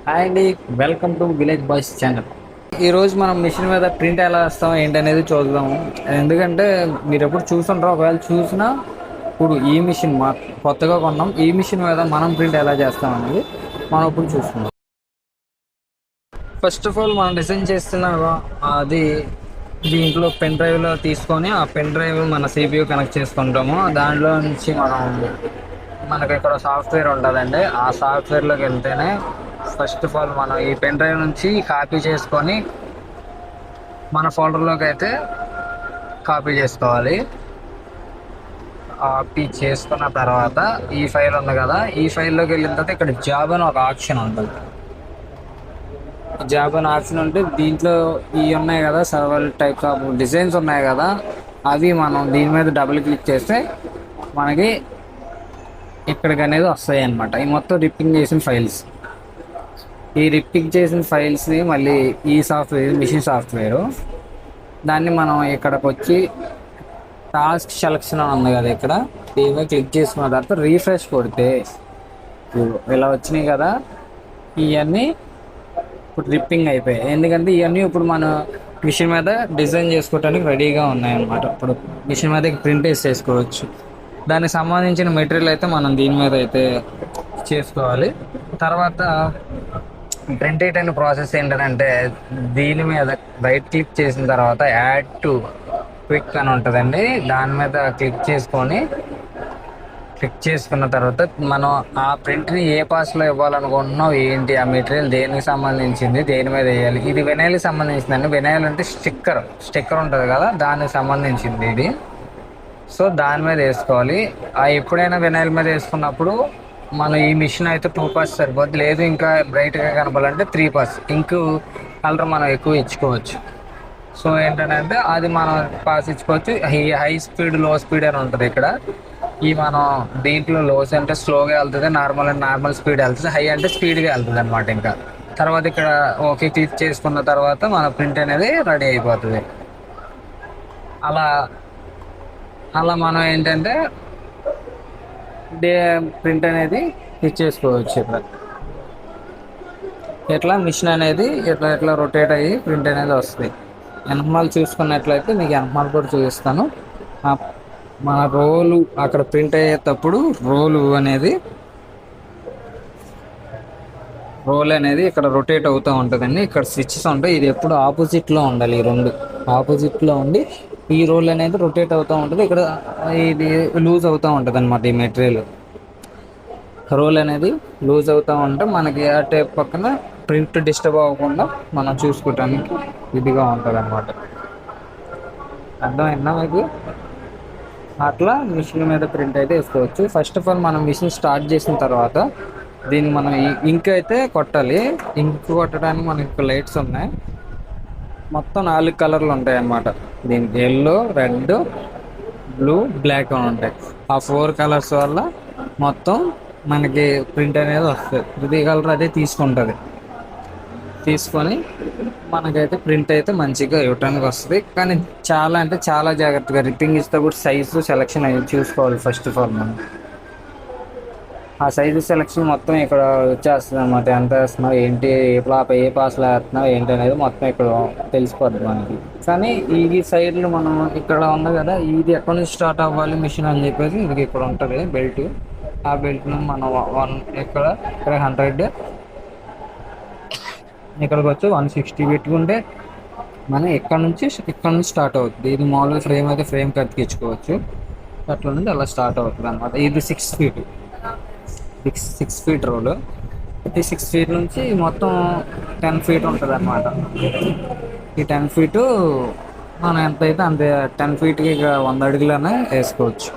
Hi అండి, welcome to village boys channel. ఈరోజు మనం మిషన్ మీద ప్రింట్ ఎలా వేస్తాం ఏంటనేది చూద్దాము. ఎందుకంటే మీరు ఎప్పుడు చూసుంటారో, ఒకవేళ చూసినా ఇప్పుడు ఈ మిషన్ కొత్తగా కొన్నాం, ఈ మిషన్ మీద మనం ప్రింట్ ఎలా చేస్తాం అనేది మనం ఇప్పుడు చూస్తున్నాం. ఫస్ట్ ఆఫ్ ఆల్ మనం డిజైన్ చేస్తున్న అది దీంట్లో పెన్ డ్రైవ్లో తీసుకొని ఆ పెన్ డ్రైవ్ మన CPU కనెక్ట్ చేసుకుంటాము. దాంట్లో నుంచి మనకి ఇక్కడ సాఫ్ట్వేర్ ఉంటుందండి. ఆ సాఫ్ట్వేర్లోకి వెళ్తేనే ఫస్ట్ ఆఫ్ ఆల్ మనం ఈ పెన్ డ్రైవ్ నుంచి కాపీ చేసుకొని మన ఫోల్డర్లోకి అయితే కాపీ చేసుకోవాలి. కాపీ చేసుకున్న తర్వాత ఈ ఫైల్ ఉంది కదా, ఈ ఫైల్లోకి వెళ్ళిన తర్వాత ఇక్కడ జాబ్ అని ఒక ఆప్షన్ ఉంటుంది. జాబ్ అని ఆప్షన్ ఉంటే దీంట్లో ఇవి ఉన్నాయి కదా, సర్వల్ టైప్స్ ఆఫ్ డిజైన్స్ ఉన్నాయి కదా, అవి మనం దీని మీద డబుల్ క్లిక్ చేస్తే మనకి ఇక్కడికి అనేది వస్తాయి అన్నమాట. ఈ మొత్తం రిప్పింగ్ చేసిన ఫైల్స్. ఈ రిప్పింగ్ చేసిన ఫైల్స్ని మళ్ళీ ఈ సాఫ్ట్వేర్ మిషన్ సాఫ్ట్వేరు దాన్ని మనం ఇక్కడికి వచ్చి టాస్క్ సెలక్షన్ అని ఉంది కదా, ఇక్కడ దీని మీద క్లిక్ చేసుకున్న తర్వాత రీఫ్రెష్ కొడితే ఇలా వచ్చినాయి కదా, ఇవన్నీ ఇప్పుడు రిప్పింగ్ అయిపోయాయి. ఎందుకంటే ఇవన్నీ ఇప్పుడు మన మిషన్ మీద డిజైన్ చేసుకోవడానికి రెడీగా ఉన్నాయన్నమాట. ఇప్పుడు మిషన్ మీద ప్రింట్ వేసి చేసుకోవచ్చు. దానికి సంబంధించిన మెటీరియల్ అయితే మనం దీని మీద అయితే చేసుకోవాలి. తర్వాత ప్రింట్ అయిన ప్రాసెస్ ఏంటంటే దీని మీద రైట్ క్లిక్ చేసిన తర్వాత యాడ్ టు క్విక్ అని ఉంటుందండి. దాని మీద క్లిక్ చేసుకున్న తర్వాత మనం ఆ ప్రింట్ని ఏ పాస్లో ఇవ్వాలనుకుంటున్నాం, ఏంటి ఆ మెటీరియల్ దేనికి సంబంధించింది, దేని మీద వేయాలి. ఇది వినైల్కి సంబంధించిందండి. వినైల్ అంటే స్టిక్కర్ ఉంటుంది కదా, దానికి సంబంధించింది ఇది. సో దాని మీద వేసుకోవాలి. ఎప్పుడైనా వినైల్ మీద వేసుకున్నప్పుడు మనం ఈ మిషన్ అయితే 2 పాస్ సరిపోద్ది. లేదు ఇంకా బ్రైట్గా కనపాలంటే 3 పాస్ ఇంకు కలర్ మనం ఎక్కువ ఇచ్చుకోవచ్చు. సో ఏంటంటే అది మనం పాస్ ఇచ్చుకోవచ్చు. హై స్పీడ్, లో స్పీడ్ అని ఉంటుంది ఇక్కడ. మనం దీంట్లో లోస్ అంటే స్లోగా వెళ్తుంది, నార్మల్ అంటే నార్మల్ స్పీడ్ వెళ్తుంది, హై అంటే స్పీడ్గా వెళ్తుంది అనమాట. ఇంకా తర్వాత ఇక్కడ ఓకే క్లిక్ చేసుకున్న తర్వాత మన ప్రింట్ అనేది రెడీ అయిపోతుంది. అలా అలా మనం ఏంటంటే ప్రింట్ అనేది ఇచ్చేసుకోవచ్చు. ఇట్లా మిషన్ అనేది ఇట్లా రొటేట్ అయ్యి ప్రింట్ అనేది వస్తుంది. ఎనకమాల్ చూసుకున్నట్లయితే మీకు ఎనకమాల్ కూడా చూపిస్తాను. మన రోలు అక్కడ ప్రింట్ అయ్యేటప్పుడు రోల్ అనేది ఇక్కడ రొటేట్ అవుతూ ఉంటుందండి. ఇక్కడ స్విచ్చెస్ ఉంటాయి. ఇది ఎప్పుడు ఆపోజిట్లో ఉండాలి. ఈ రెండు ఆపోజిట్లో ఉండి ఈ రోల్ అనేది రొటేట్ అవుతూ ఉంటుంది. ఇక్కడ ఇది లూజ్ అవుతూ ఉంటుంది అనమాట. ఈ మెటీరియల్ రోల్ అనేది లూజ్ అవుతూ ఉంటే మనకి ఆ టైప్ పక్కన ప్రింట్ డిస్టర్బ్ అవ్వకుండా మనం చూసుకోవటానికి ఇదిగా ఉంటుంది అనమాట. అర్థమైందా మీకు? అట్లా మిషన్ మీద ప్రింట్ అయితే వేసుకోవచ్చు. ఫస్ట్ ఆఫ్ ఆల్ మనం మిషన్ స్టార్ట్ చేసిన తర్వాత దీన్ని మనం ఇంక్ అయితే కొట్టాలి. ఇంక్ కొట్టడానికి మనకి లైట్స్ ఉన్నాయి. మొత్తం 4 కలర్లు ఉంటాయి అన్నమాట. దీనికి ఎల్లో, రెడ్, బ్లూ, బ్లాక్ అని ఉంటాయి. ఆ 4 కలర్స్ వల్ల మొత్తం మనకి ప్రింట్ అనేది వస్తుంది. ఇది కలర్ అదే తీసుకొని మనకైతే ప్రింట్ అయితే మంచిగా ఇవ్వటానికి వస్తుంది. కానీ చాలా అంటే చాలా జాగ్రత్తగా రిప్పింగ్ ఇస్తే కూడా సైజు సెలెక్షన్ అవి చూసుకోవాలి. ఫస్ట్ ఆఫ్ ఆల్ మనం ఆ సైజు సెలెక్షన్ మొత్తం ఇక్కడ వచ్చేస్తుంది అన్నమాట. ఎంత వేస్తున్నావు ఏంటి, ఏ పాస్లో వేస్తున్నావు ఏంటి అనేది మొత్తం ఇక్కడ తెలిసిపోద్ది మనకి. కానీ ఈ సైడ్లు మనం ఇక్కడ ఉంది కదా, ఇది ఎక్కడి నుంచి స్టార్ట్ అవ్వాలి మిషన్ అని చెప్పేసి ఇది ఇక్కడ ఉంటుంది బెల్ట్. ఆ బెల్ట్ను మనం ఇక్కడ 100, ఇక్కడికి వచ్చి 160 పెట్టుకుంటే మనం ఇక్కడ నుంచి స్టార్ట్ అవుతుంది. ఇది మామూలుగా ఫ్రేమ్ అయితే ఫ్రేమ్ కతికించుకోవచ్చు. అట్లా నుండి అలా స్టార్ట్ అవుతుంది అనమాట. ఇది 6 ఫీట్ రోడ్. ఈ 6 ఫీట్ నుంచి మొత్తం 10 ఫీట్ ఉంటుంది అనమాట. ఈ 10 ఫీటు మనం ఎంత అయితే అంతే 10 ఫీట్కి 100 అడుగులనే వేసుకోవచ్చు.